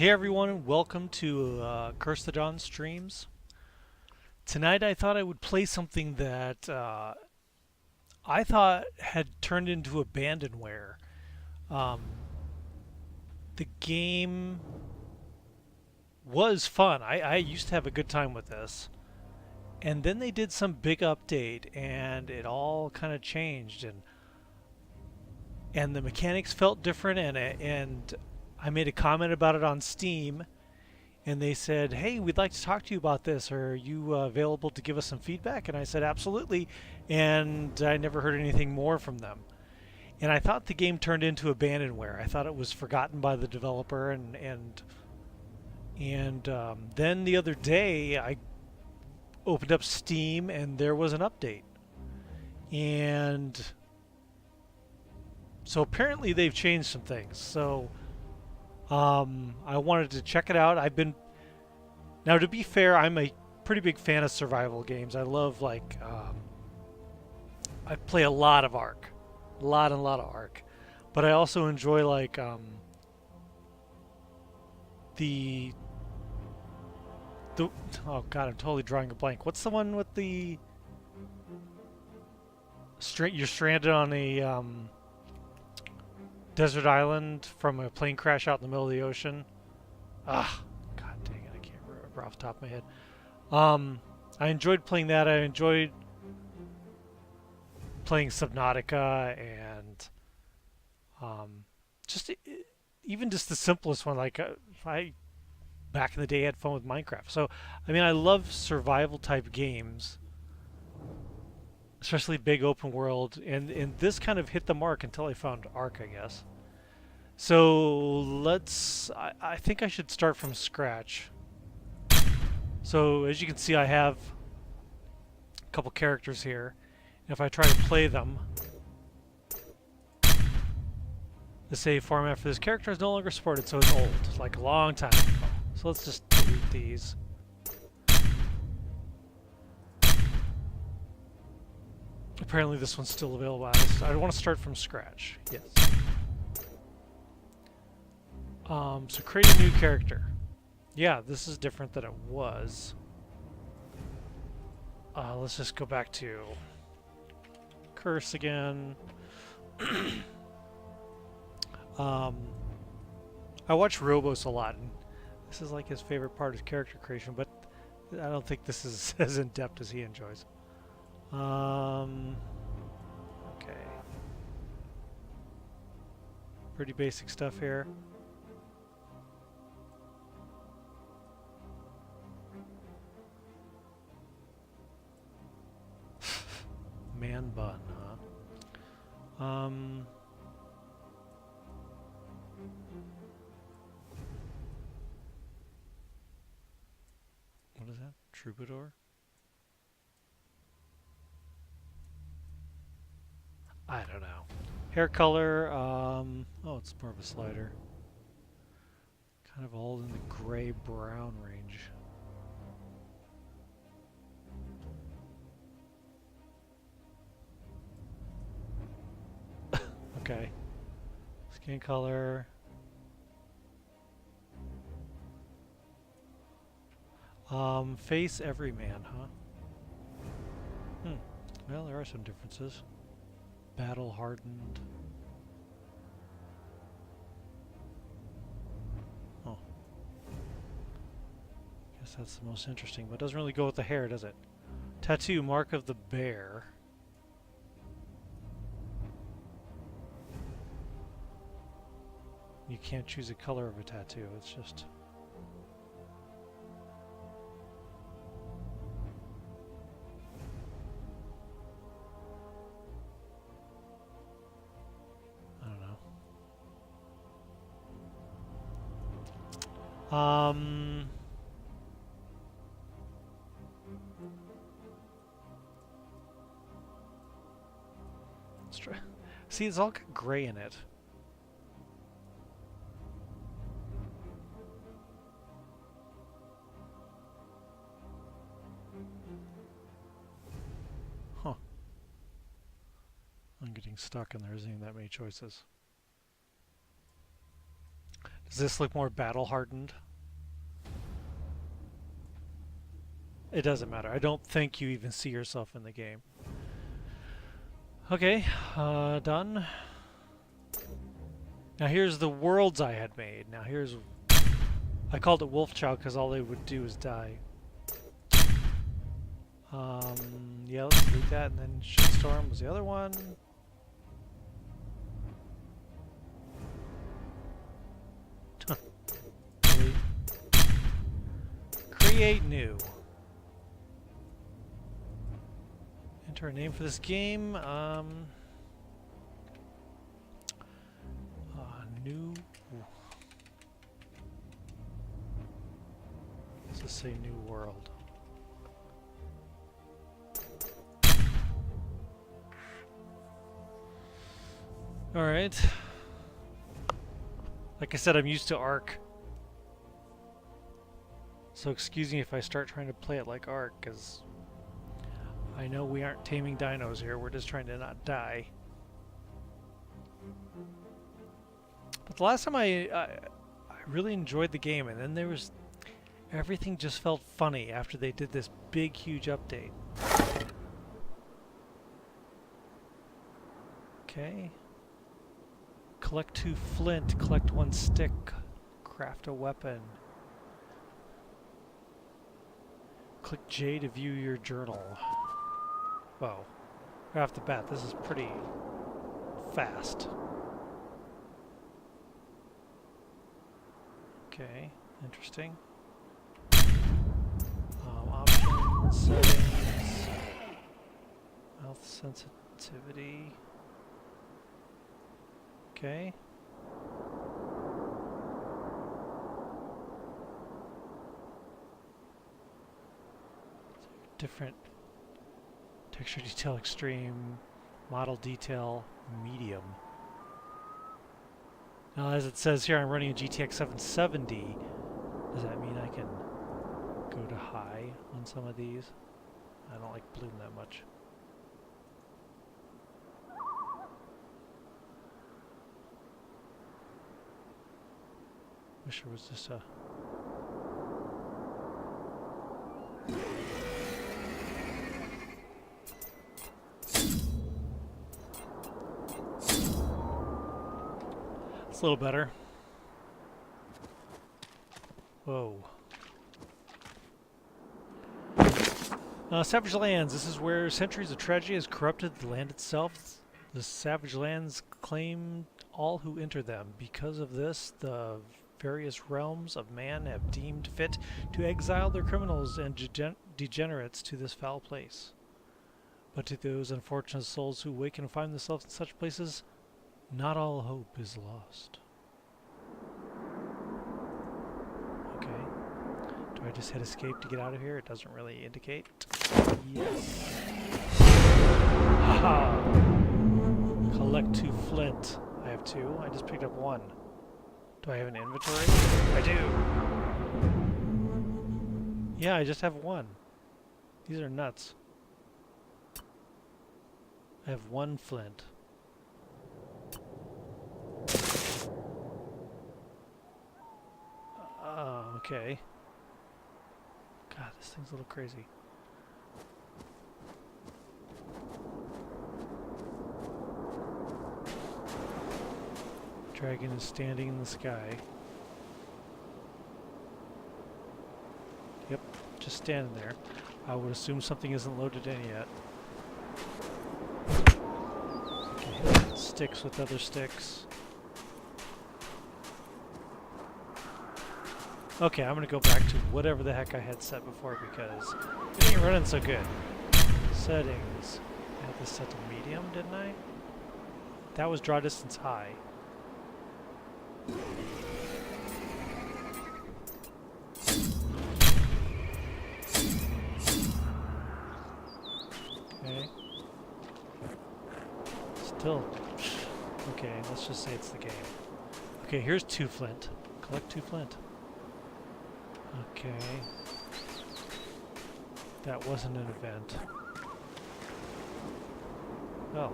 Hey everyone, welcome to Cursethedawn streams. Tonight I thought I would play something that I thought had turned into abandonware. Um, the game was fun. I used to have a good time with this. And then they did some big update and it all kind of changed and the mechanics felt different and I made a comment about it on Steam and they said, "Hey, we'd like to talk to you about this. Are you available to give us some feedback?" And I said, "Absolutely." And I never heard anything more from them. And I thought the game turned into abandonware. I thought it was forgotten by the developer. And then the other day, I opened up Steam and there was an update. And so apparently they've changed some things. So I wanted to check it out. Now, to be fair, I'm a pretty big fan of survival games. I love I play a lot of Ark, a lot of Ark, but I also enjoy the the oh god, I'm totally drawing a blank. What's the one with the you're stranded on a desert island from a plane crash out in the middle of the ocean? Ah, god dang it, I can't remember off the top of my head. Um, I enjoyed playing that. I enjoyed playing Subnautica and um, just even just the simplest one. I back in the day had fun with Minecraft. So I mean, I love survival type games, especially big open world. And this kind of hit the mark until I found Ark, I guess. So I think I should start from scratch. So as you can see, I have a couple characters here. If I try to play them, the save format for this character is no longer supported, so it's old, like a long time ago. So let's just delete these. Apparently this one's still available. I want to start from scratch. Yes. So create a new character. Yeah, this is different than it was. Let's just go back to Curse again. I watch Robos a lot, and this is like his favorite part of character creation, but I don't think this is as in-depth as he enjoys. Okay. Pretty basic stuff here. Man bun, huh? What is that? Troubadour? I don't know. Hair color, oh, it's more of a slider. Kind of all in the gray-brown range. Okay. Skin color. Face everyman, huh? Well, there are some differences. Battle hardened. Oh. Guess that's the most interesting, but it doesn't really go with the hair, does it? Tattoo, mark of the bear. You can't choose a color of a tattoo, it's just... I don't know. Let's try. See, it's all got gray in it. Huh. I'm getting stuck and there isn't even that many choices. Does this look more battle hardened? It doesn't matter. I don't think you even see yourself in the game. Okay, done. Now here's the worlds I had made. Now here's... I called it Wolfchild because all they would do is die. Yeah, let's delete that, and then Shitstorm was the other one. Delete. Create new. Enter a name for this game. New. Let's just say new world. Alright. Like I said, I'm used to Ark. So excuse me if I start trying to play it like Ark, because I know we aren't taming dinos here, we're just trying to not die. But the last time I really enjoyed the game, and then there was... everything just felt funny after they did this big, huge update. Okay. Collect 2 flint, collect 1 stick, craft a weapon. Click J to view your journal. Whoa. Right off the bat, this is pretty fast. Okay, interesting. Options, settings, mouth sensitivity. Okay. Different texture detail extreme, model detail medium. Now, as it says here, I'm running a GTX 770. Does that mean I can go to high on some of these? I don't like bloom that much. Wish there was just a... It's a little better. Whoa. Savage Lands. This is where centuries of tragedy has corrupted the land itself. The Savage Lands claim all who enter them. Because of this, the various realms of man have deemed fit to exile their criminals and degenerates to this foul place. But to those unfortunate souls who wake and find themselves in such places, not all hope is lost. Okay. Do I just hit escape to get out of here? It doesn't really indicate. Yes. Haha! Collect 2 flint. I have 2. I just picked up 1. Do I have an inventory? I do! Yeah, I just have 1. These are nuts. I have 1 flint. Okay. God, this thing's a little crazy. Dragon is standing in the sky. Yep, just standing there. I would assume something isn't loaded in yet. Okay, hit sticks with other sticks. Okay, I'm gonna go back to whatever the heck I had set before because it ain't running so good. Settings. I had this set to medium, didn't I? That was draw distance high. Okay. Still. Okay, let's just say it's the game. Okay, here's 2 flint. Collect 2 flint. Okay. That wasn't an event. Oh.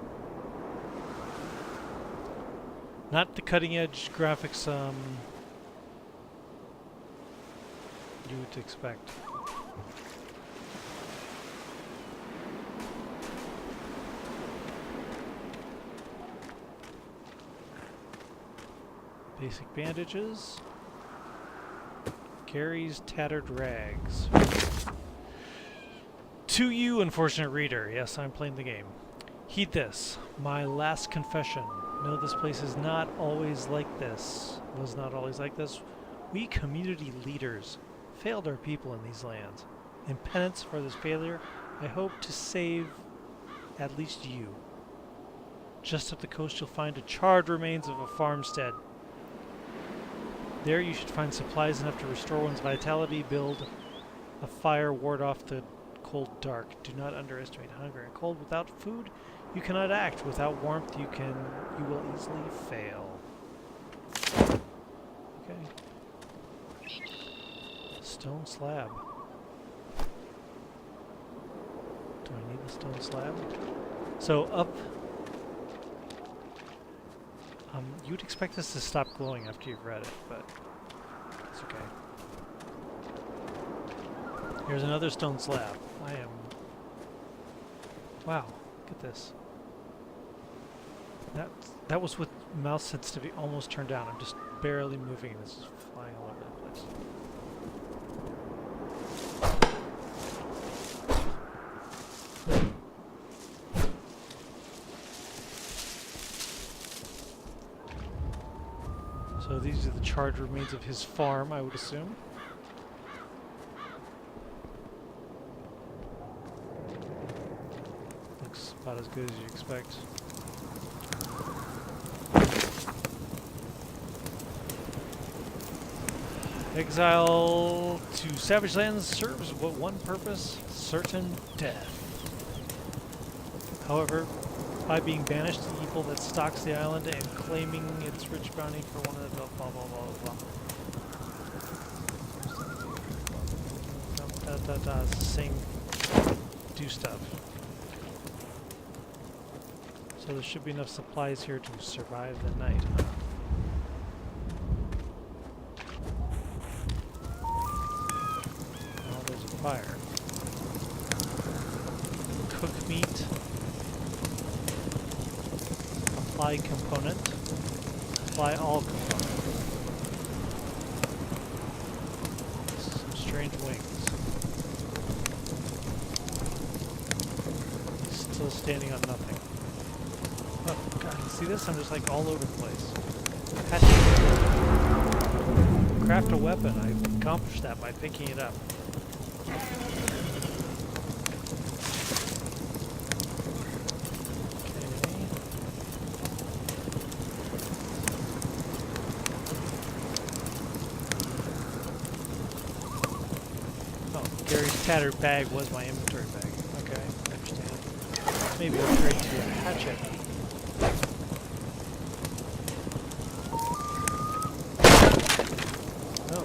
Not the cutting edge graphics you would expect. Basic bandages. Gary's tattered rags. To you, unfortunate reader, yes, I'm playing the game. Heed this, my last confession. No, this place is not always like this. Was not always like this. We community leaders failed our people in these lands. In penance for this failure, I hope to save at least you. Just up the coast you'll find the charred remains of a farmstead. There you should find supplies enough to restore one's vitality, build a fire, ward off the cold dark. Do not underestimate hunger and cold. Without food, you cannot act. Without warmth, you will easily fail. Okay. Stone slab. Do I need the stone slab? So up. You'd expect this to stop glowing after you've read it, but it's okay. Here's another stone slab. I am... Wow, look at this. That was with mouse sensitivity almost turned down. I'm just barely moving and this is flying all over the place. So these are the charred remains of his farm, I would assume. Looks about as good as you expect. Exile to savage lands serves but one purpose, certain death. However, by being banished, the evil that stalks the island and claiming its rich bounty for one of the blah blah blah blah. It's the same do stuff. So there should be enough supplies here to survive the night, huh? Oh, there's a fire. Cook meat. Apply component. Apply all component. Some strange wings. Still standing on nothing. Oh god, you see this? I'm just like all over the place. Craft a weapon. I accomplished that by picking it up. Gary's tattered bag was my inventory bag. Okay, I understand. Maybe I'll trade to a hatchet. Oh.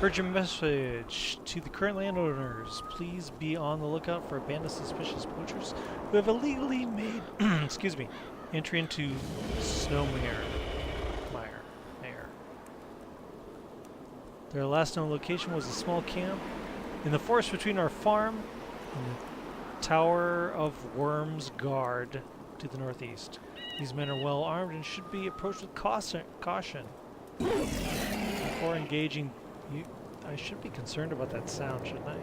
Urgent message to the current landowners. Please be on the lookout for a band of suspicious poachers who have illegally made excuse me, entry into Snowmere. Their last known location was a small camp in the forest between our farm and the Tower of Worms Guard to the northeast. These men are well armed and should be approached with caution. Before engaging, I should be concerned about that sound, shouldn't I?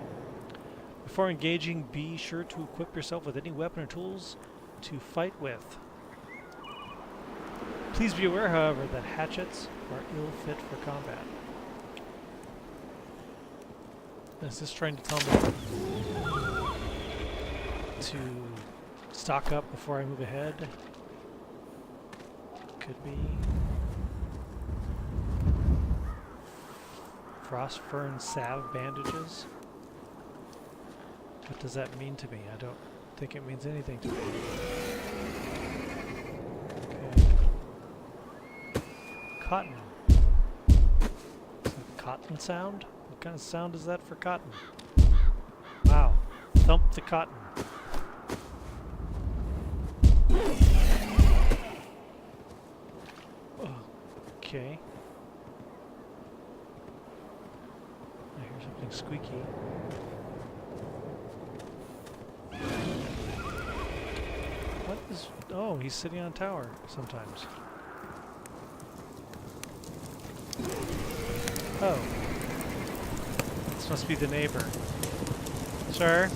Before engaging, be sure to equip yourself with any weapon or tools to fight with. Please be aware, however, that hatchets are ill fit for combat. Is this trying to tell me to stock up before I move ahead? Could be. Frost fern salve bandages? What does that mean to me? I don't think it means anything to me. Okay. Cotton. Is that cotton sound? What kind of sound is that for cotton? Wow. Thump the cotton. Okay. I hear something squeaky. What is... Oh, he's sitting on a tower sometimes. Oh. This must be the neighbor. Sir,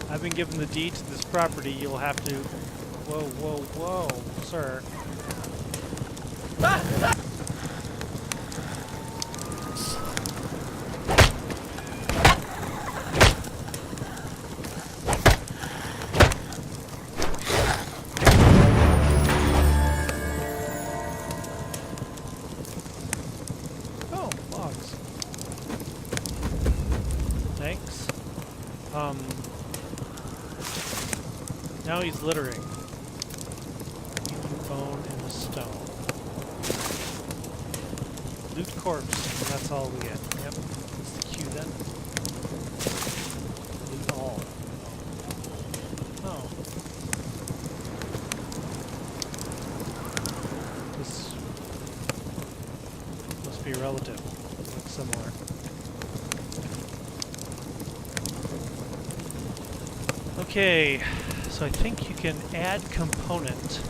I've been given the deed to this property. You'll have to... Whoa, whoa, whoa, sir. Oh, logs. Thanks. Now he's littering. Human bone in the stone. Loot corpse, and that's all we get. Yep, that's the cue then. Loot all. Oh. This must be relative. Looks similar. Okay, so I think you can add component.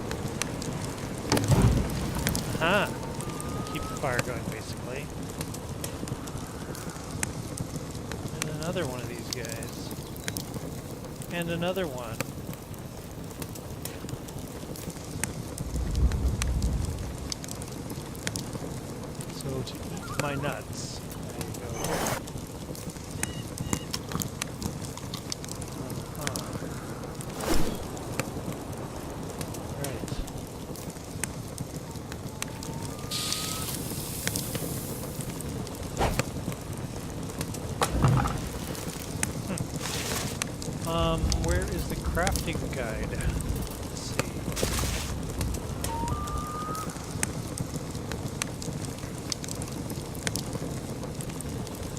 Aha! Keep the fire going, basically. And another one of these guys. And another one. So to eat my nuts. There you go. Right. Where is the crafting guide? Let's see.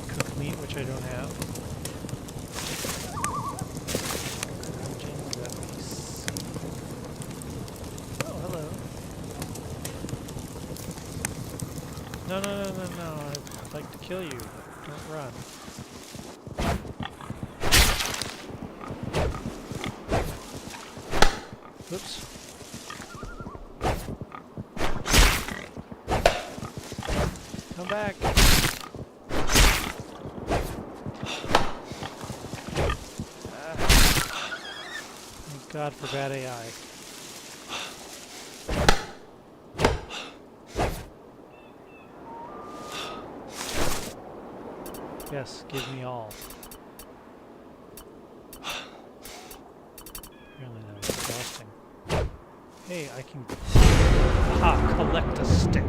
Cook meat, which I don't have. Oh, hello. No, no, no, no, no. I'd like to kill you. Don't run. Oops. Come back. Thank God for bad AI. Yes, give me all. Apparently that was exhausting. Hey, I can... Aha! Collect a stick.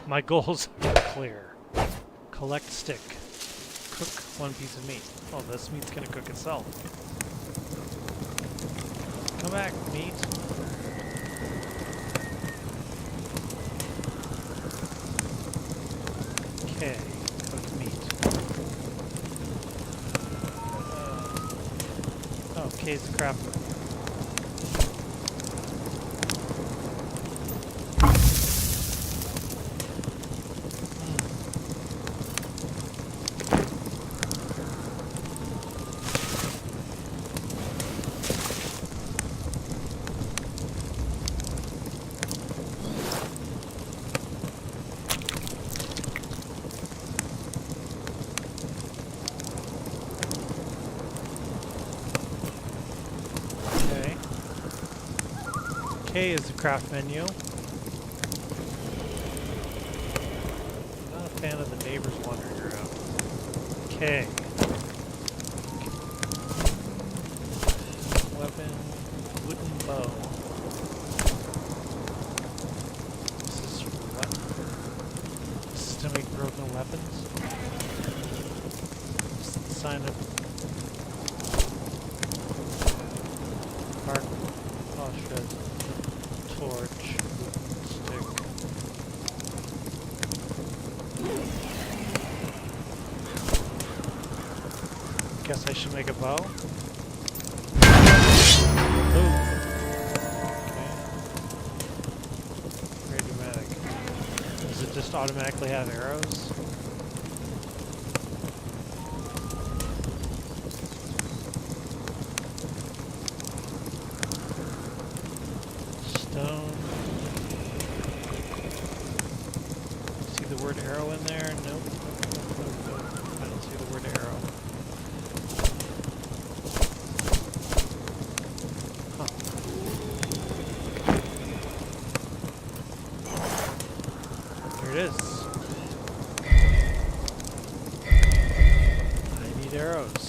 My goals are clear. Collect stick. Cook one piece of meat. Oh, this meat's gonna cook itself. Come back, meat. Okay, cook meat. Okay, it's crap. K is the craft menu. I'm not a fan of the neighbors wandering around. K. Weapon, wooden bow. This is what? This is to make broken weapons? This is the sign of arc, phosphorus, torch, stick. Guess I should make a bow. Ooh. Okay. Very dramatic. Does it just automatically have arrows? Stone. See the word arrow in there? Nope. I don't see the word arrow. Huh. There it is. I need arrows.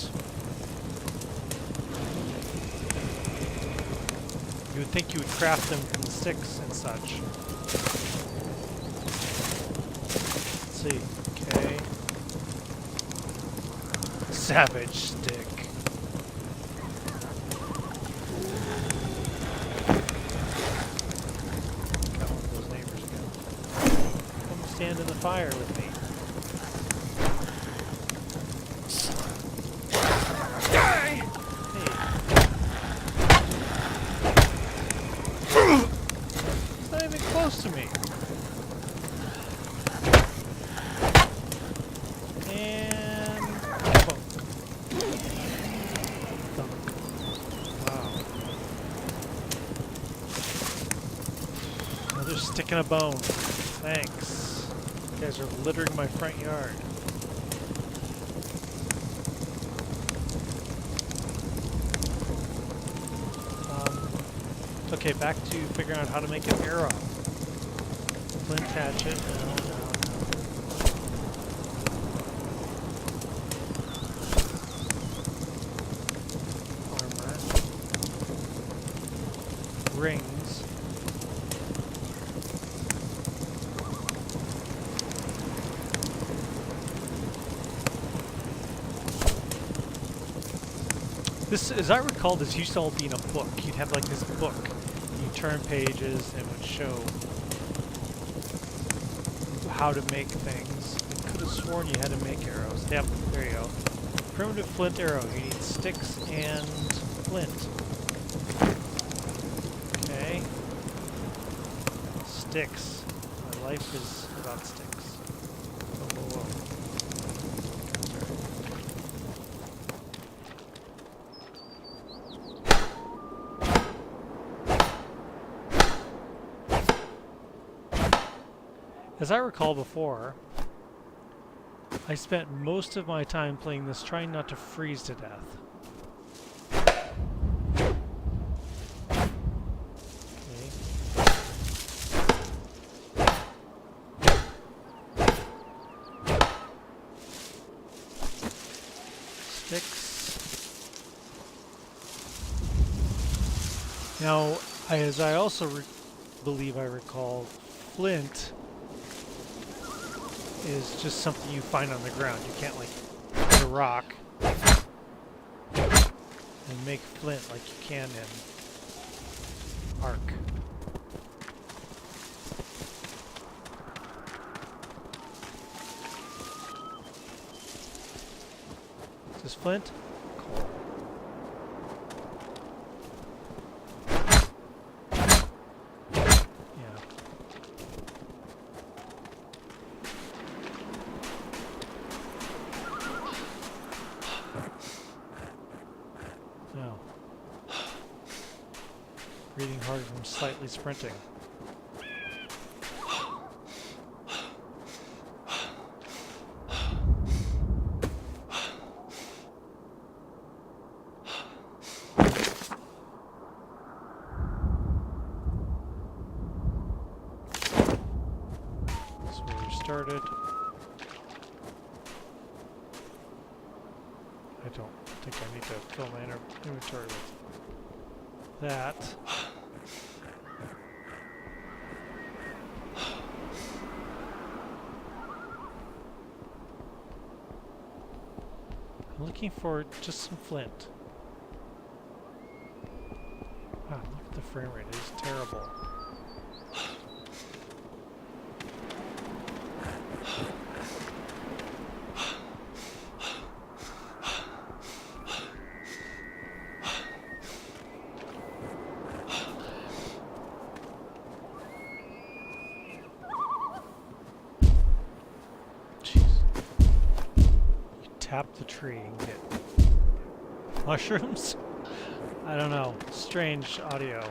You would think you would craft them from sticks and such. Let's see. Okay. Savage stick. Got one of those neighbors again. Come stand in the fire with me. Hey. It's not even close to me. And boom. Thunk. Wow. Another stick and a bone. Thanks. You guys are littering my front yard. Okay, back to figuring out how to make an arrow. Flint hatchet. No. Armor. Rings. This, as I recall, this used to all be in a book. You'd have like this book. You turn pages and it would show how to make things. I could have sworn you had to make arrows. Yep, there you go. Primitive flint arrow. You need sticks and flint. Okay. Sticks. My life is about sticks. Whoa, whoa, whoa. As I recall before, I spent most of my time playing this trying not to freeze to death. Sticks. Now, as I also believe I recall, flint is just something you find on the ground. You can't like hit a rock and make flint like you can in Ark. Is this flint? Coal. Yeah. No. Breathing harder from slightly sprinting. That's where we started. I don't think I need to fill my inventory with that. I'm looking for just some flint. Wow, look at the frame rate. It is terrible. Tap the tree and get mushrooms? I don't know. Strange audio.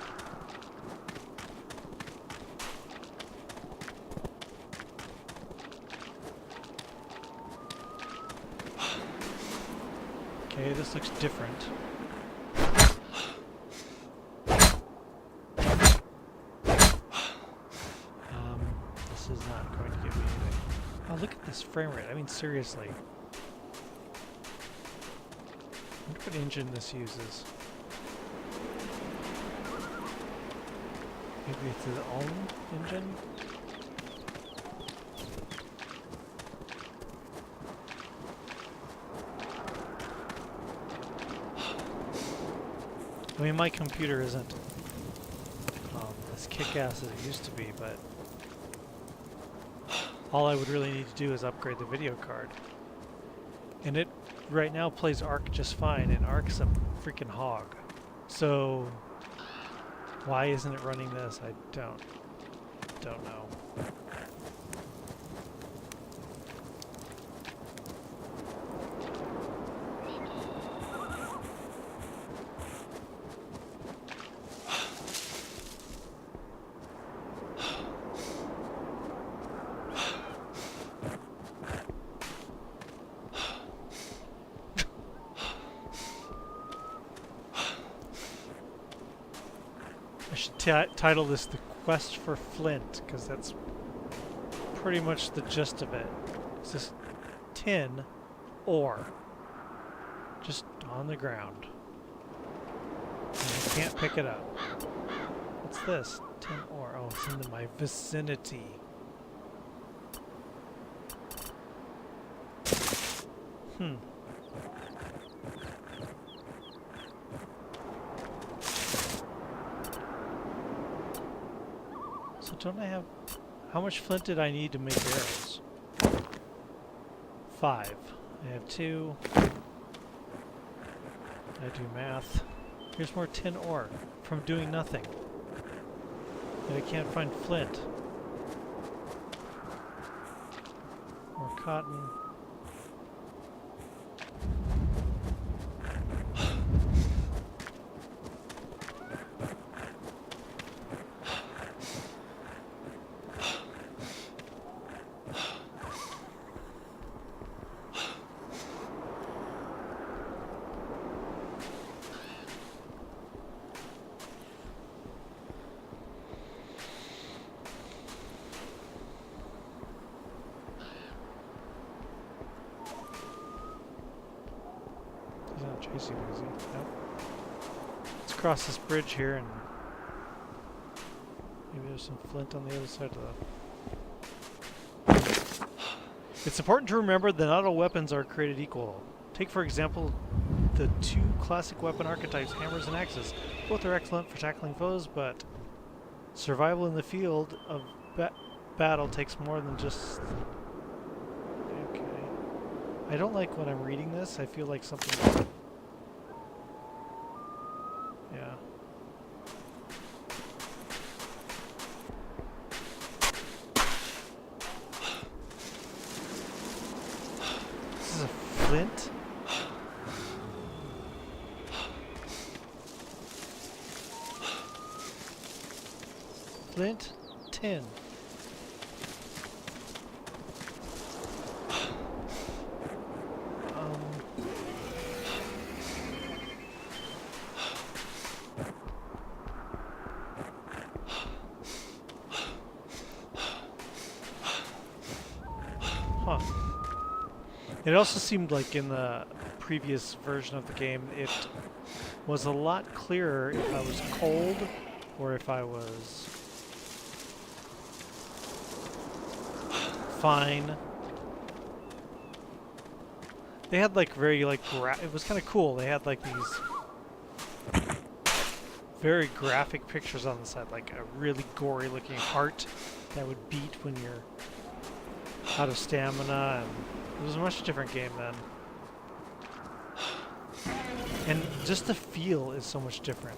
Okay, this looks different. This is not going to give me anything. Oh, look at this frame rate. I mean, seriously. I wonder what engine this uses. Maybe it's his own engine? I mean, my computer isn't as kick-ass as it used to be, but all I would really need to do is upgrade the video card. And it right now plays Arc just fine, and Arc's a freaking hog. So why isn't it running this? I don't know. I should title this The Quest for Flint, because that's pretty much the gist of it. It's this tin ore just on the ground. And I can't pick it up. What's this? Tin ore. Oh, it's in my vicinity. So don't I have... How much flint did I need to make arrows? 5. I have 2. I do math. Here's more tin ore from doing nothing. And I can't find flint. More cotton. He's not chasing me, is he? Nope. Let's cross this bridge here and maybe there's some flint on the other side of the... It's important to remember that not all weapons are created equal. Take, for example, the 2 classic weapon archetypes, hammers and axes. Both are excellent for tackling foes, but survival in the field of battle takes more than just... Okay. I don't like when I'm reading this. I feel like something... Yeah. This is a flint? Flint? Tin. Huh. It also seemed like in the previous version of the game it was a lot clearer if I was cold or if I was fine. They had like very like it was kind of cool. They had like these very graphic pictures on the side, like a really gory looking heart that would beat when you're out of stamina, and it was a much different game then. And just the feel is so much different.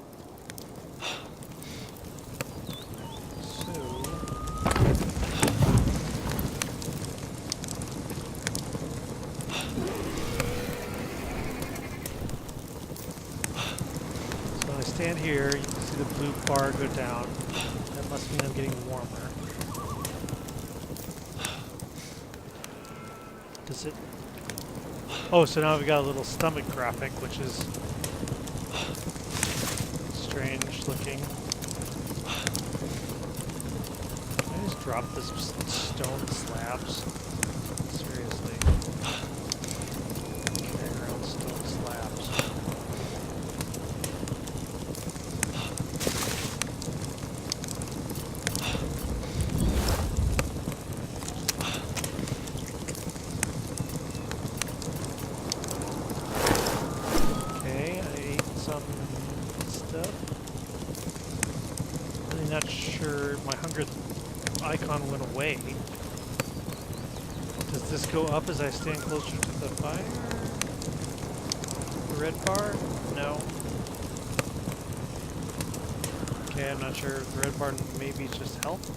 So when I stand here, you can see the blue bar go down. That must mean I'm getting warmer. Does it? Oh, so now we've got a little stomach graphic, which is strange looking. Can I just drop this stone slabs? Seriously. Carrying around stone slabs. Not sure, my hunger icon went away. Does this go up as I stand closer to the fire? The red bar? No. Okay, I'm not sure. The red bar maybe is just health.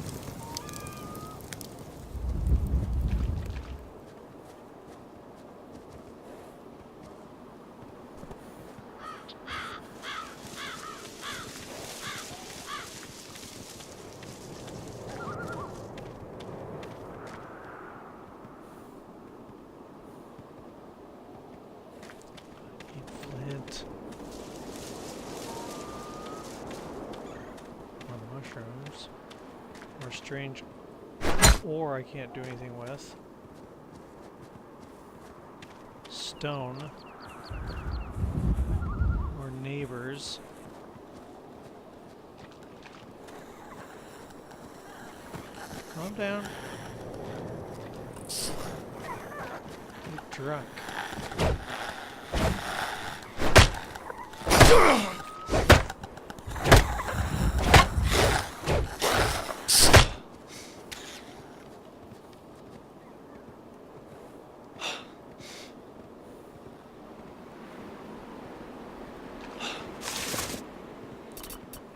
Mushrooms. Or strange ore I can't do anything with. Stone. Or neighbors. Calm down. You're drunk.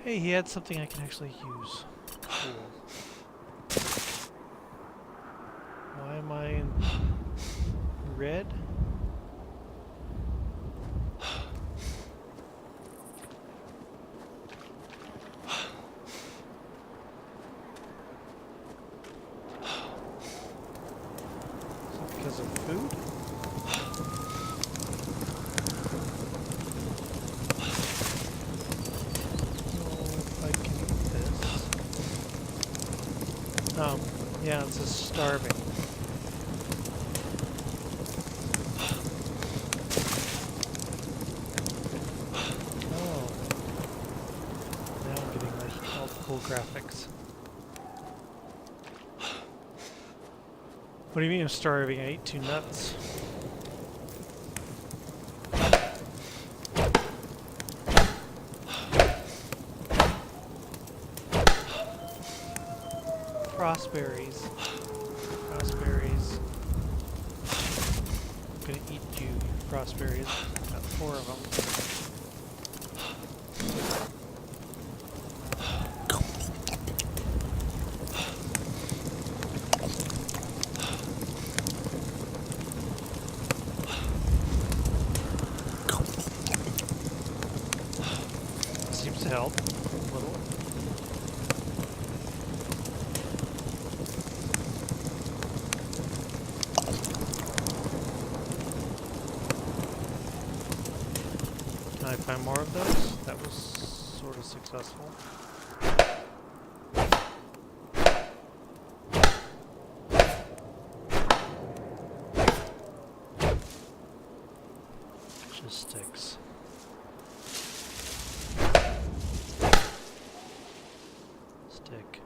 Hey, he had something I can actually use. Cool. Why am I in red? Is it because of food? Oh, yeah, it says starving. Oh. Now I'm getting like all the cool graphics. What do you mean I'm starving? I ate 2 nuts. Crossberries. Crossberries. I'm gonna eat you, crossberries. Got 4 of them. Seems to help a little. Can I find more of those? That was sort of successful. Just sticks. Stick.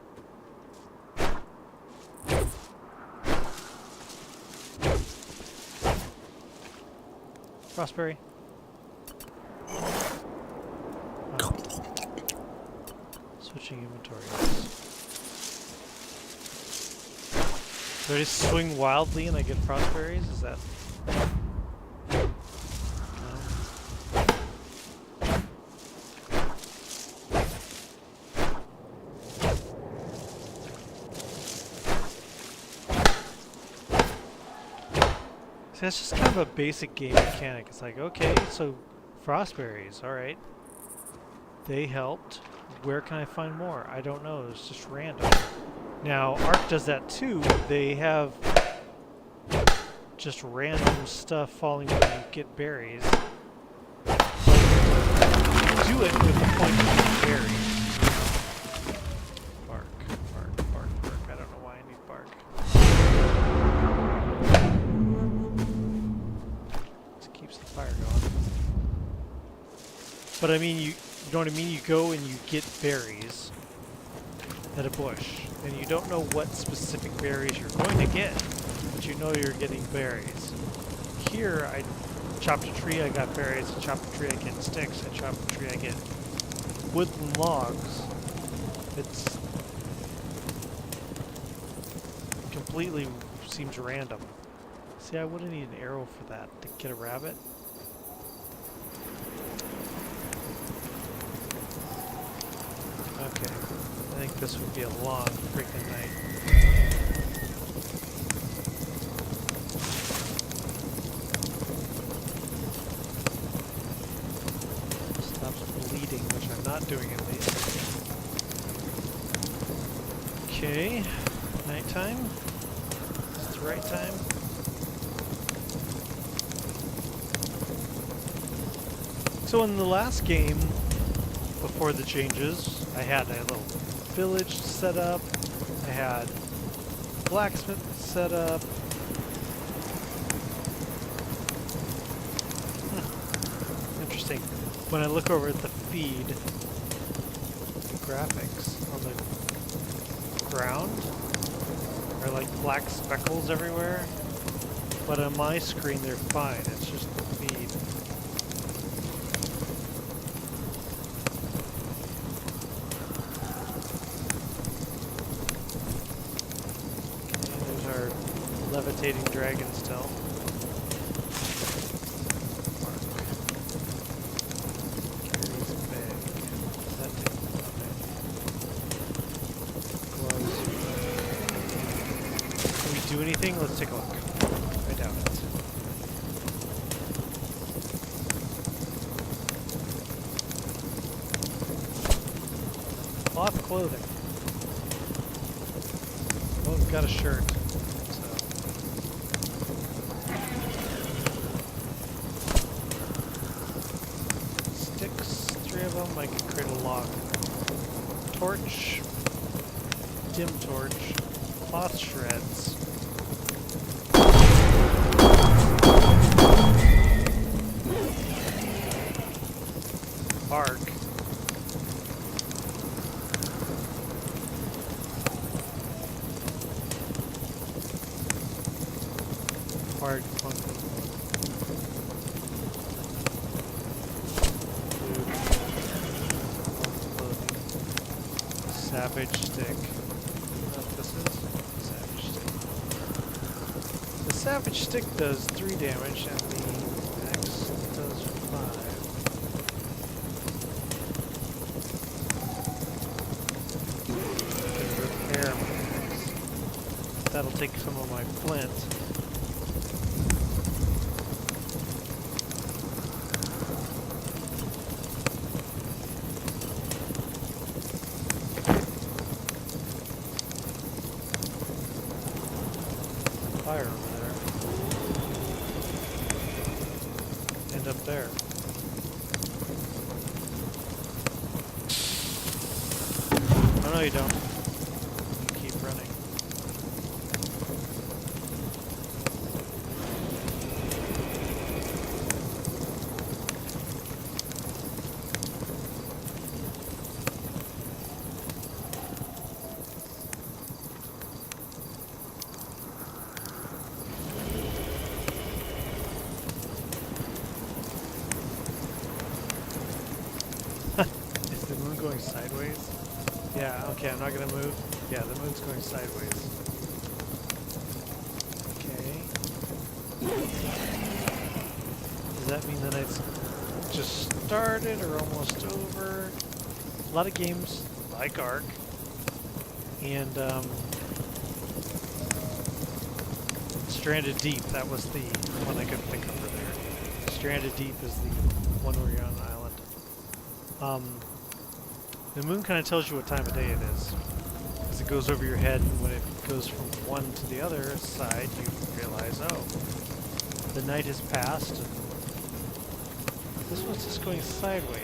Frostberry. Oh. Switching inventories. Do I just swing wildly and I get frostberries? Is that... See, that's just kind of a basic game mechanic. It's like, okay, so frostberries, alright. They helped. Where can I find more? I don't know. It's just random. Now, Ark does that too. They have just random stuff falling when you get berries. You do it with the point of getting berries. Bark, bark, bark, bark. I don't know why I need bark. This keeps the fire going. But I mean, you know what I mean? You go and you get berries at a bush, and you don't know what specific berries you're going to get, but you know you're getting berries. Here, I chopped a tree, I got berries. I chopped a tree, I get sticks. I chopped a tree, I get woodland logs. It's completely seems random. See, I wouldn't need an arrow for that to get a rabbit. Okay, I think this would be a long freaking night. Stops bleeding, which I'm not doing at least. Okay, nighttime. Is it the right time? So in the last game, before the changes, I had a little village set up, I had blacksmith set up. Interesting. When I look over at the feed, the graphics on the ground are like black speckles everywhere, but on my screen they're fine, it's just the feed. Levitating dragon still. Mark. Carries a bag. That takes a gloves. Can we do anything? Let's take a look. I doubt it. Cloth clothing. Well, we've got a shirt. I can create a log. Torch, dim torch, cloth shreds. Bark. Bark, funky. Savage stick. What this is? Savage stick. The savage stick does 3 damage and the axe does 5. I can repair my axe. That'll take some of my flint. Fire over there. And up there. Oh no, you don't. You keep running. going sideways? Yeah, okay, I'm not gonna move. Yeah, the moon's going sideways. Okay. Does that mean the night's just started or almost over? A lot of games like Ark and Stranded Deep, that was the one I couldn't pick over there. Stranded Deep is the one where you're on an island. The moon kind of tells you what time of day it is. As it goes over your head, and when it goes from one to the other side, you realize, oh, the night has passed, and this one's just going sideways.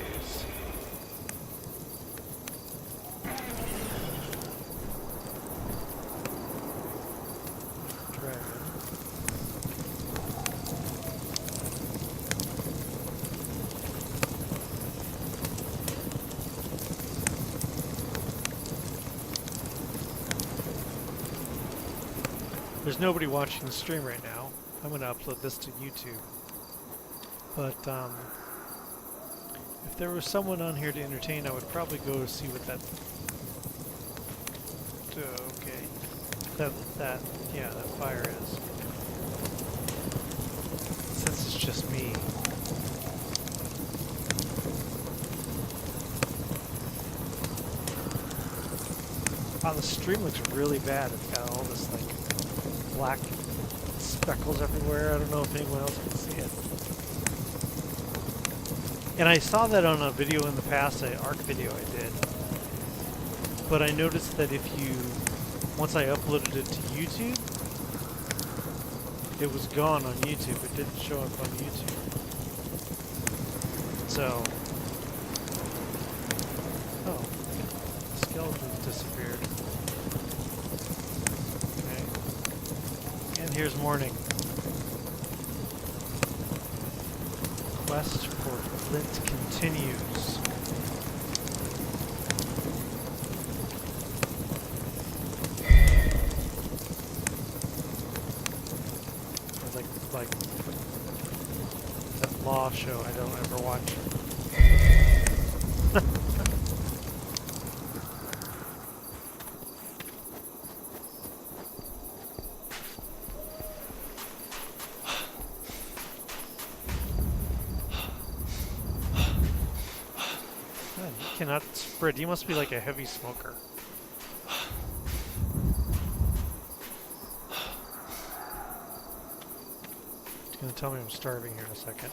There's nobody watching the stream right now. I'm going to upload this to YouTube. But if there was someone on here to entertain, I would probably go see what that... okay. That fire is. Since it's just me. Wow, the stream looks really bad. It's got all this like black speckles everywhere. I don't know if anyone else can see it. And I saw that on a video in the past, an Ark video I did. But I noticed that if you, once I uploaded it to YouTube, it was gone on YouTube. It didn't show up on YouTube. So, oh, the skeleton's disappeared. Okay. And here's morning. Quest for flint continues. Like that law show I don't ever watch. Man, you cannot spread. You must be like a heavy smoker. Gonna tell me I'm starving here in a second.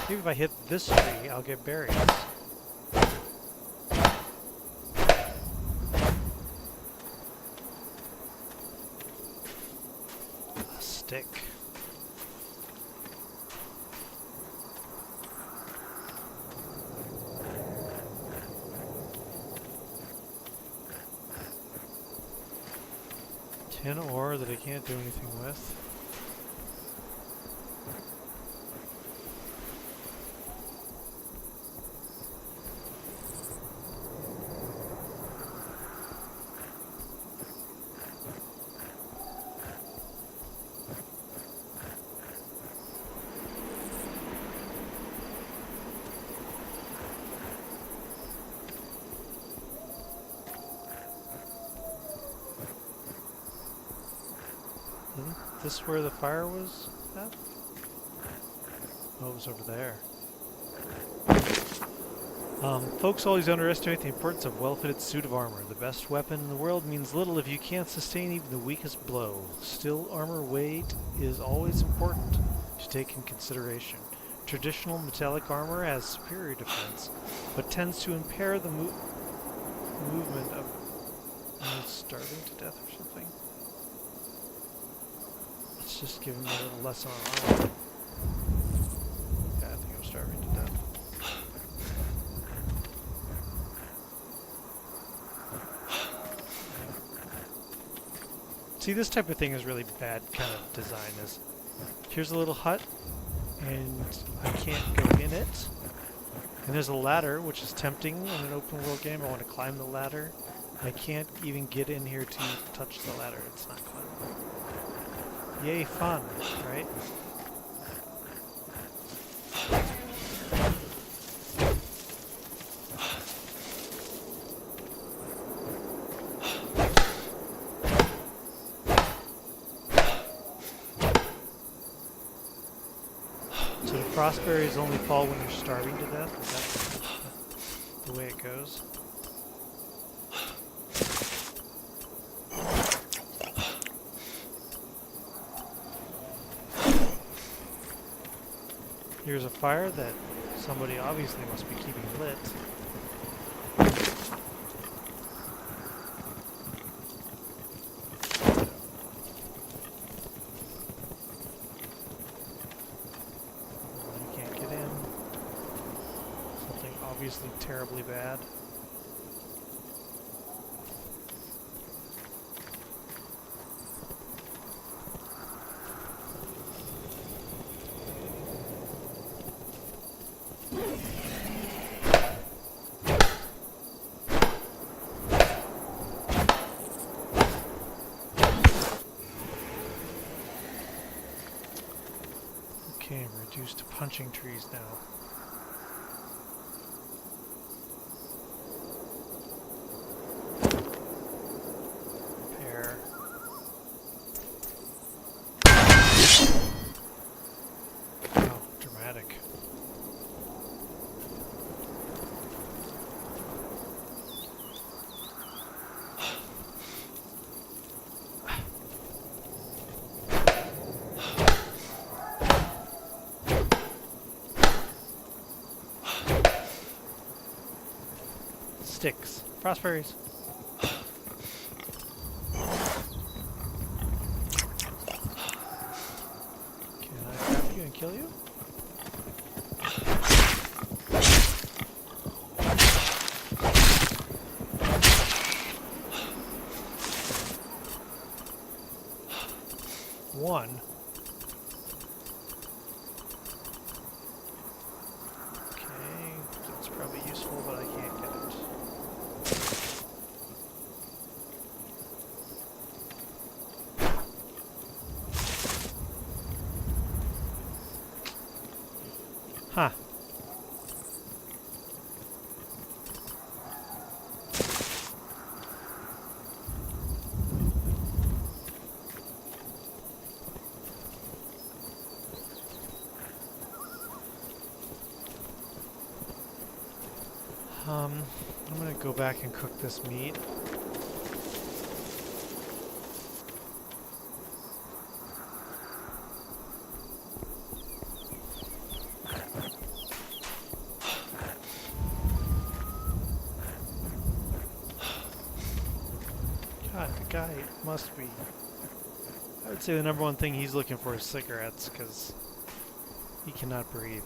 Maybe if I hit this tree, I'll get berries. A stick. Tin ore that I can't do anything with. This where the fire was at? Oh, it was over there. Folks always underestimate the importance of a well-fitted suit of armor. The best weapon in the world means little if you can't sustain even the weakest blow. Still, armor weight is always important to take in consideration. Traditional metallic armor has superior defense, but tends to impair the movement of... starving to death or something? Just give him a little lesson on armor. Yeah, I think I'm starving to death. See, this type of thing is really bad kind of design. Is here's a little hut, and I can't go in it. And there's a ladder, which is tempting in an open world game. I want to climb the ladder. I can't even get in here to touch the ladder. It's not climbable. Yay, fun, right? Frostberries only fall when you're starving to death? Is that the way it goes? Here's a fire that somebody obviously must be keeping lit. You can't get in. Something obviously terribly bad. Okay, I'm reduced to punching trees now. Repair. Oh, dramatic. Sticks. Frostberries. Can I grab you and kill you? One. Okay, that's probably useful, but I can't get it. Huh. I'm gonna go back and cook this meat. God, the guy must be... I would say the number one thing he's looking for is cigarettes, because he cannot breathe.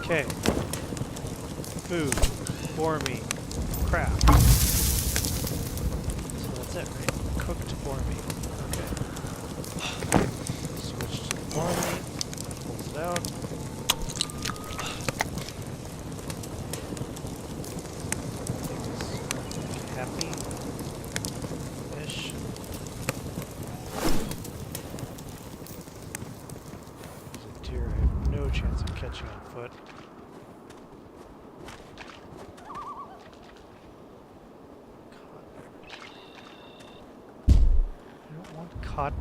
Okay. Food. Boar meat. Crap. So that's it, right? Cooked boar meat. Okay. Switch to boar meat. Pulls it out. Happy. Fish. There's a deer I have no chance of catching on foot. Cotton.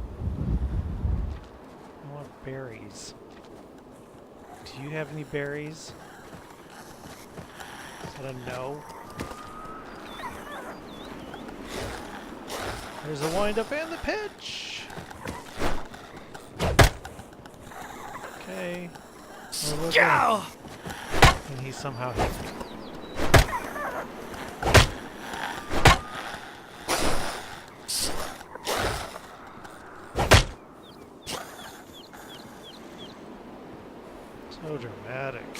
I want berries. Do you have any berries? Is that a no? There's a wind-up and the pitch! Okay. And he somehow hit me. So dramatic.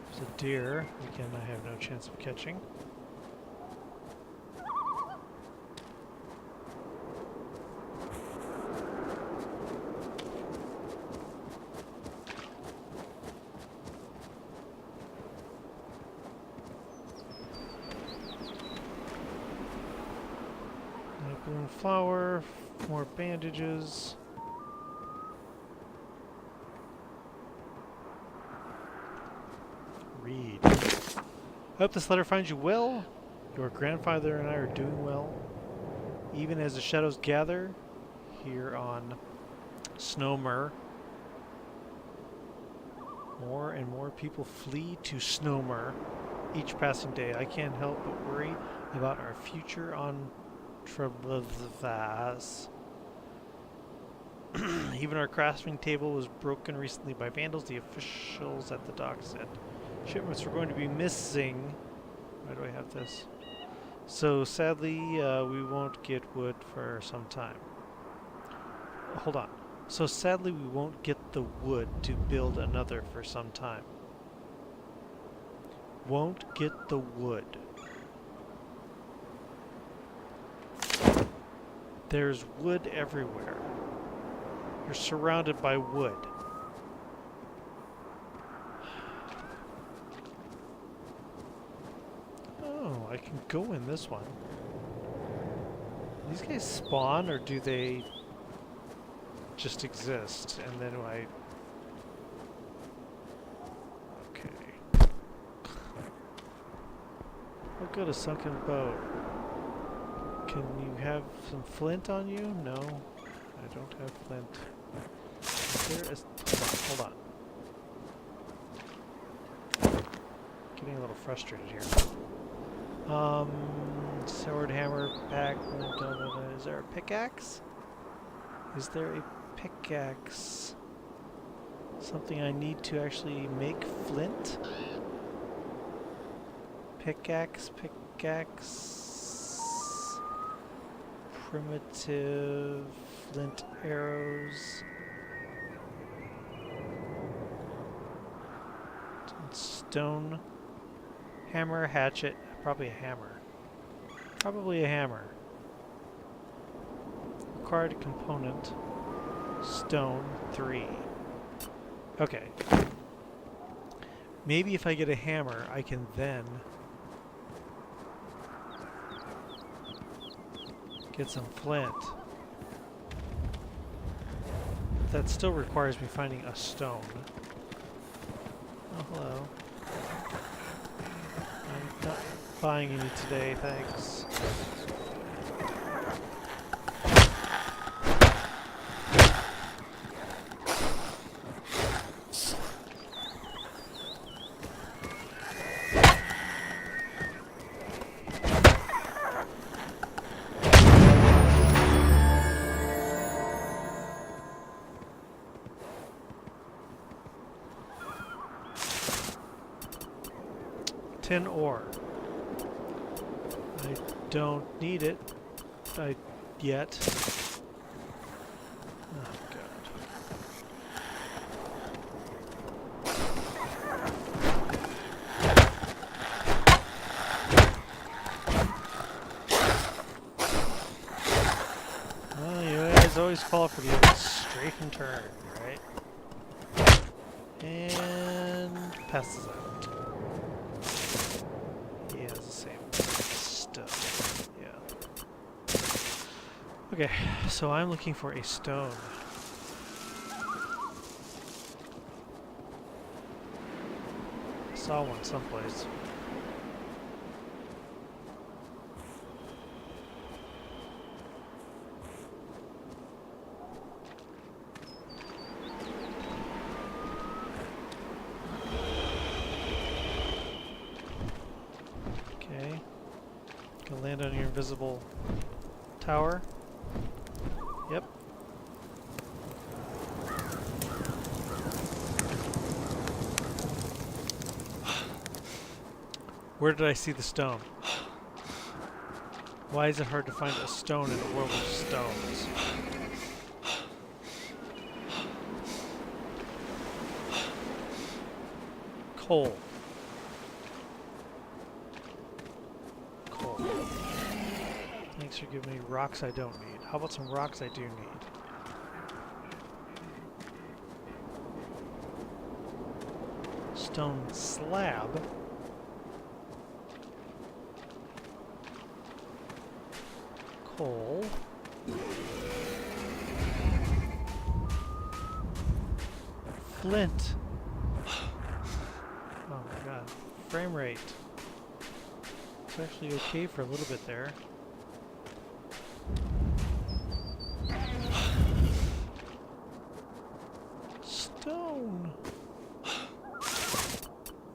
There's a deer. Again, I have no chance of catching. Balloon flower, more bandages. Read. I hope this letter finds you well. Your grandfather and I are doing well. Even as the shadows gather here on Snowmer, more and more people flee to Snowmer each passing day. I can't help but worry about our future on Treblinthas. Even our crafting table was broken recently by vandals. The officials at the dock said shipments were going to be missing. Why do I have this? So sadly, we won't get wood for some time. Hold on. So sadly, we won't get the wood to build another for some time. Won't get the wood. There's wood everywhere. You're surrounded by wood. Oh, I can go in this one. These guys spawn, or do they just exist? And then I... Okay. I'll go to sunken boat. Can you have some flint on you? No, I don't have flint. There is... Hold on. Getting a little frustrated here. Sword, hammer, pack. Is there a pickaxe? Is there a pickaxe? Something I need to actually make flint? Pickaxe. Primitive flint arrows. Stone. Hammer, hatchet. Probably a hammer. Probably a hammer. Required component. Stone 3. Okay. Maybe if I get a hammer, I can then get some flint. That still requires me finding a stone. Oh, hello. I'm not buying any today, thanks. Tin ore. I don't need it yet. Oh god. Well, you guys always fall for the old strafe and turn, right? And passes out. Yeah, it's the same stuff. Yeah. Okay, so I'm looking for a stone. I saw one someplace. Can land on your invisible tower. Yep. Where did I see the stone? Why is it hard to find a stone in a world of stones? Coal. Thanks for giving me rocks I don't need. How about some rocks I do need? Stone slab. hole. Flint. Oh my god. Frame rate. It's actually okay for a little bit there. Stone.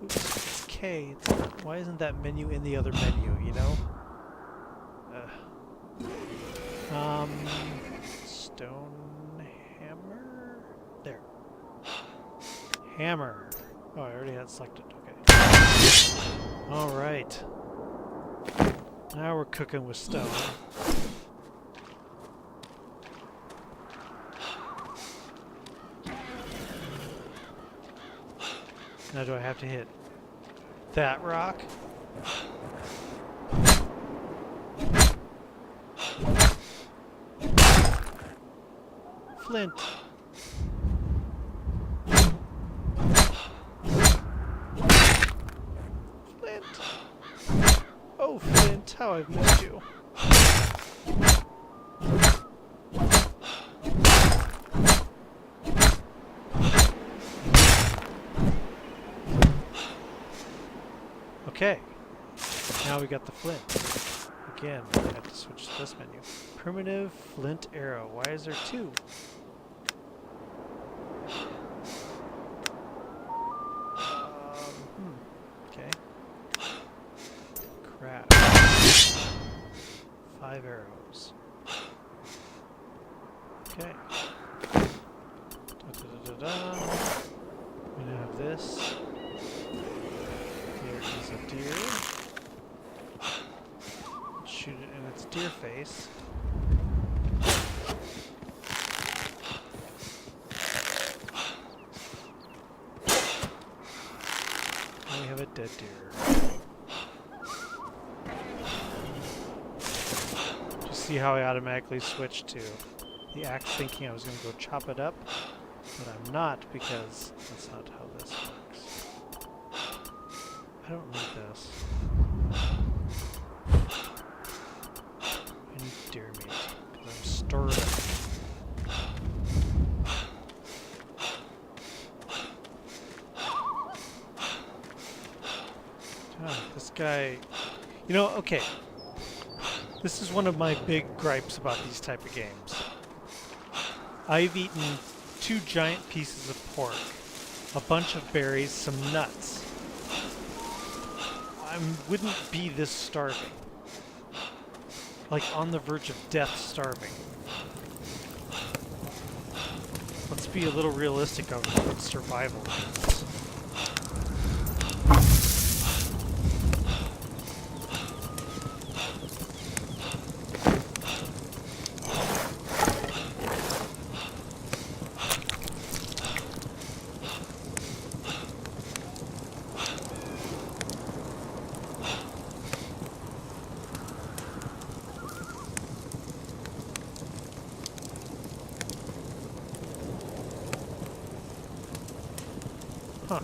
Oops, it's K. It's not, why isn't that menu in the other menu, you know? Stone hammer? There. Hammer. Oh, I already had selected. Okay. Alright. Now we're cooking with stone. Now do I have to hit that rock? Flint. Flint. Oh, Flint, how I've missed you. Okay. Now we got the flint. Again, I have to switch to this menu. Primitive flint arrow. Why is there two? Okay. Crap. 5 arrows. Okay. Da-da-da-da-da. We now have this. There is a deer. Shoot it in its deer face. And we have a dead deer. Just see how I automatically switched to the axe, thinking I was going to go chop it up, but I'm not, because that's not how this works. I don't need this. I need deer meat, because I'm starving. This guy... You know, okay. This is one of my big gripes about these type of games. I've eaten 2 giant pieces of pork, a bunch of berries, some nuts. I wouldn't be this starving. Like on the verge of death starving. Let's be a little realistic of what survival is. Huh.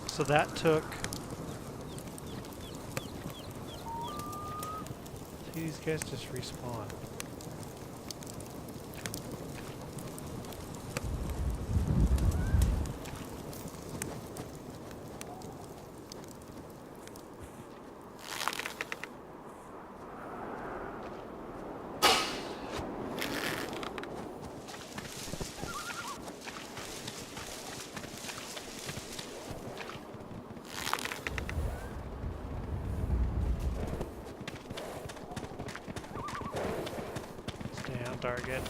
So that took... See, these guys just respawn. Target.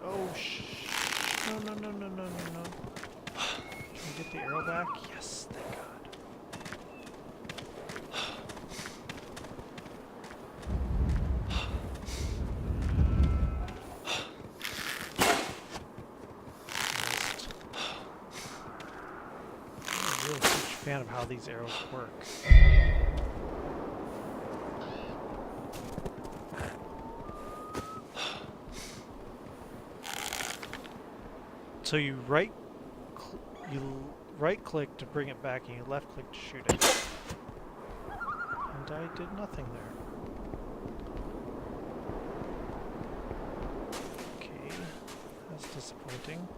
Oh, no, no, no, no, no, no, no. Can we get the arrow back? Yes, thank God. I'm a real huge fan of how these arrows work. So you right click to bring it back, and you left click to shoot it. And I did nothing there. Okay, that's disappointing.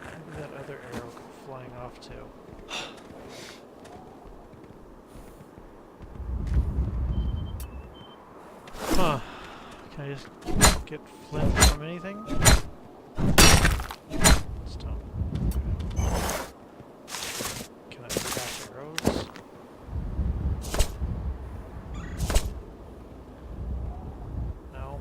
Maybe that other arrow go flying off too. Huh. Can I just get flint from anything? Stone. Can I cast arrows? No.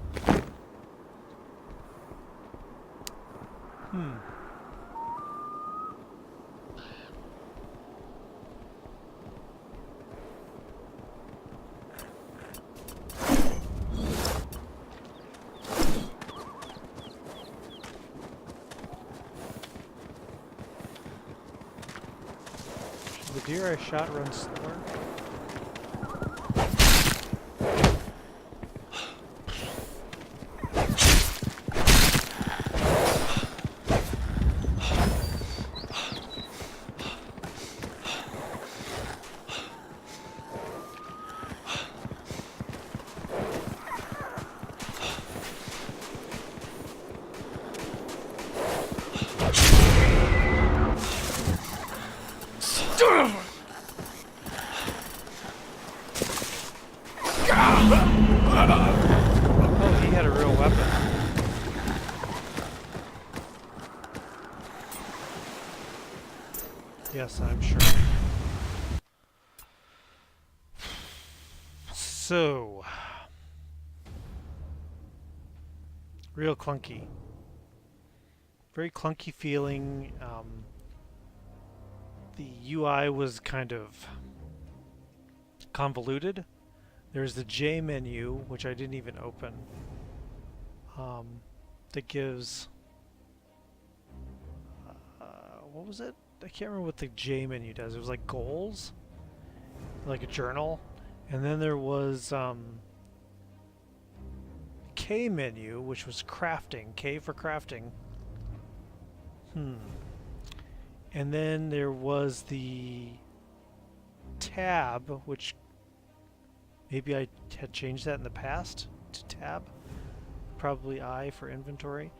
The deer I shot runs slower. Oh, he had a real weapon. Yes, I'm sure. So, real clunky. Very clunky feeling. The UI was kind of convoluted. There's the J menu, which I didn't even open, that gives, what was it? I can't remember what the J menu does. It was like goals, like a journal. And then there was K menu, which was crafting, K for crafting. And then there was the tab, which maybe I had changed that in the past to tab. Probably I for inventory.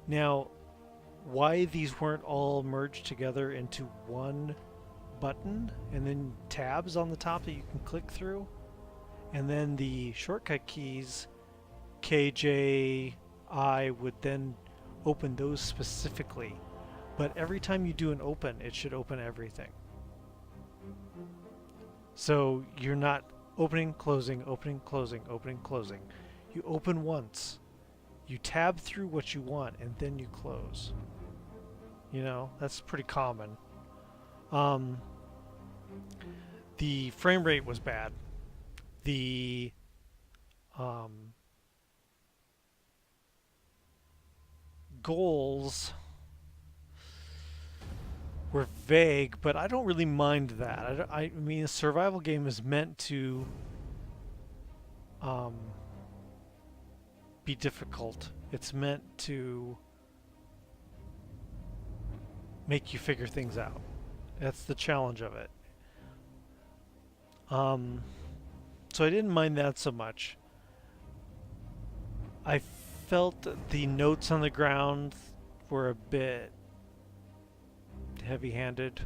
Now, why these weren't all merged together into one button and then tabs on the top that you can click through, and then the shortcut keys K, J, I would then open those specifically. But every time you do an open, it should open everything. So you're not opening, closing, opening, closing, opening, closing. You open once, you tab through what you want, and then you close. You know, that's pretty common. The frame rate was bad. The goals were vague, but I don't really mind that. I mean, a survival game is meant to be difficult. It's meant to make you figure things out. That's the challenge of it. So I didn't mind that so much. I felt that the notes on the ground were a bit heavy-handed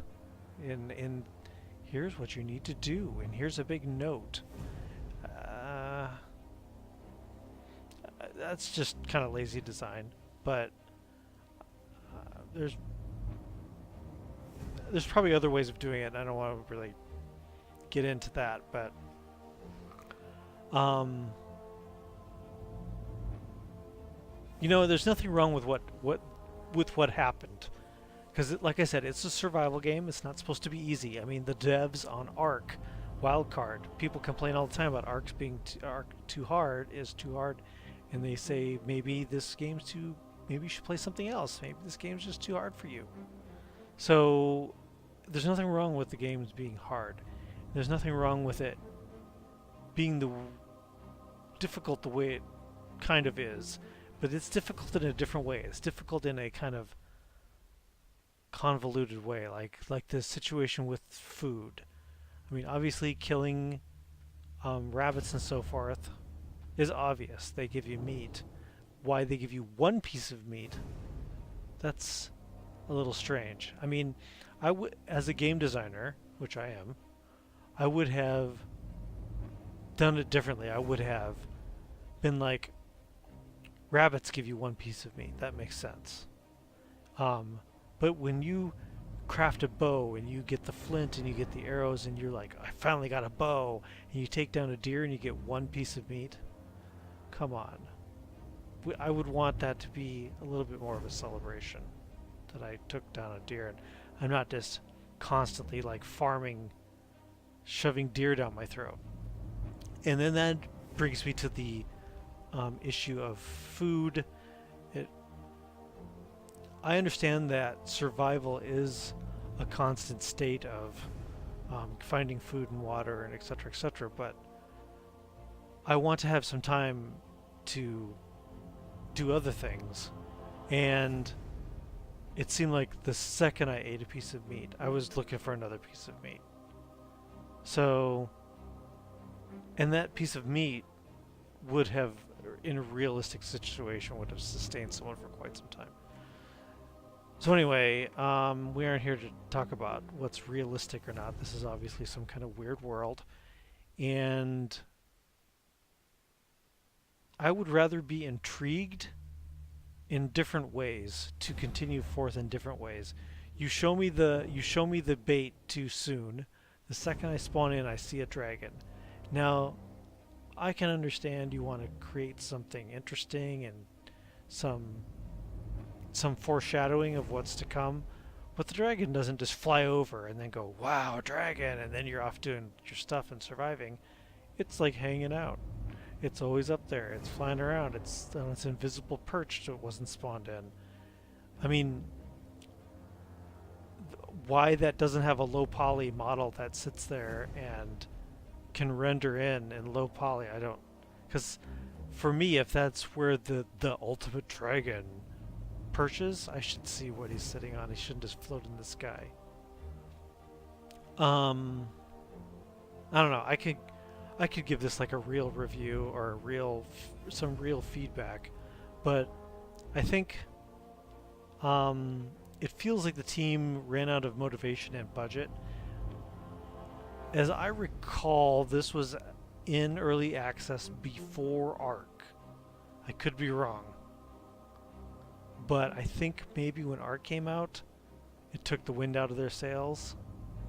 in here's what you need to do, and here's a big note. That's just kind of lazy design, but there's probably other ways of doing it. I don't want to really get into that, but you know, there's nothing wrong with what happened, because like I said, it's a survival game. It's not supposed to be easy. I mean, the devs on Ark Wildcard, people complain all the time about Ark being too hard, and they say maybe this game's too, maybe you should play something else. Maybe this game's just too hard for you. So there's nothing wrong with the games being hard. There's nothing wrong with it being difficult the way it kind of is, but it's difficult in a different way. It's difficult in a kind of convoluted way, like the situation with food. I mean, obviously, killing rabbits and so forth is obvious. They give you meat. Why they give you one piece of meat? That's a little strange. I mean, I would, as a game designer, which I am, I would have done it differently. I would have been like, rabbits give you one piece of meat. That makes sense. Um, but when you craft a bow and you get the flint and you get the arrows and you're like, I finally got a bow, and you take down a deer and you get one piece of meat, come on. I would want that to be a little bit more of a celebration that I took down a deer, and I'm not just constantly like farming, shoving deer down my throat. And then that brings me to the issue of food. It, I understand that survival is a constant state of finding food and water and etc. etc. But I want to have some time to do other things, and it seemed like the second I ate a piece of meat, I was looking for another piece of meat. So, and that piece of meat would have, in a realistic situation, would have sustained someone for quite some time. So anyway, we aren't here to talk about what's realistic or not. This is obviously some kind of weird world, and I would rather be intrigued in different ways, to continue forth in different ways. You show me the bait too soon. The second I spawn in, I see a dragon. Now, I can understand you want to create something interesting and some foreshadowing of what's to come, but the dragon doesn't just fly over and then go, wow, a dragon, and then you're off doing your stuff and surviving. It's like hanging out. It's always up there. It's flying around. It's on its invisible perch so it wasn't spawned in. I mean, why that doesn't have a low poly model that sits there and can render in low poly, I don't. Because for me, if that's where the ultimate dragon perches, I should see what he's sitting on. He shouldn't just float in the sky. I don't know. I could give this like a real review or some real feedback, but I think it feels like the team ran out of motivation and budget. As I recall, this was in early access before Arc. I could be wrong, but I think maybe when Arc came out, it took the wind out of their sails.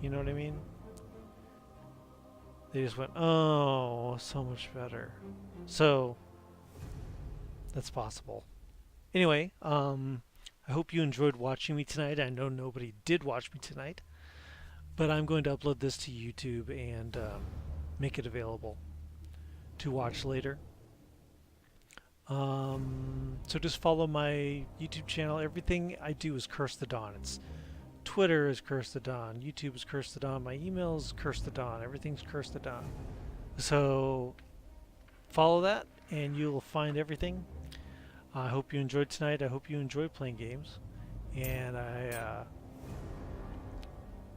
You know what I mean? They just went, oh, so much better. So, that's possible. Anyway, I hope you enjoyed watching me tonight. I know nobody did watch me tonight, but I'm going to upload this to YouTube and make it available to watch later. So just follow my YouTube channel. Everything I do is Cursethedawn. It's Twitter is Cursethedawn, YouTube is Cursethedawn, my email is Cursethedawn, everything's Cursethedawn. So follow that and you'll find everything. I hope you enjoyed tonight. I hope you enjoyed playing games, and I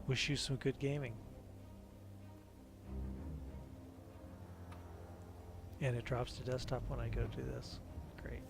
wish you some good gaming. And it drops to desktop when I go do this. Great.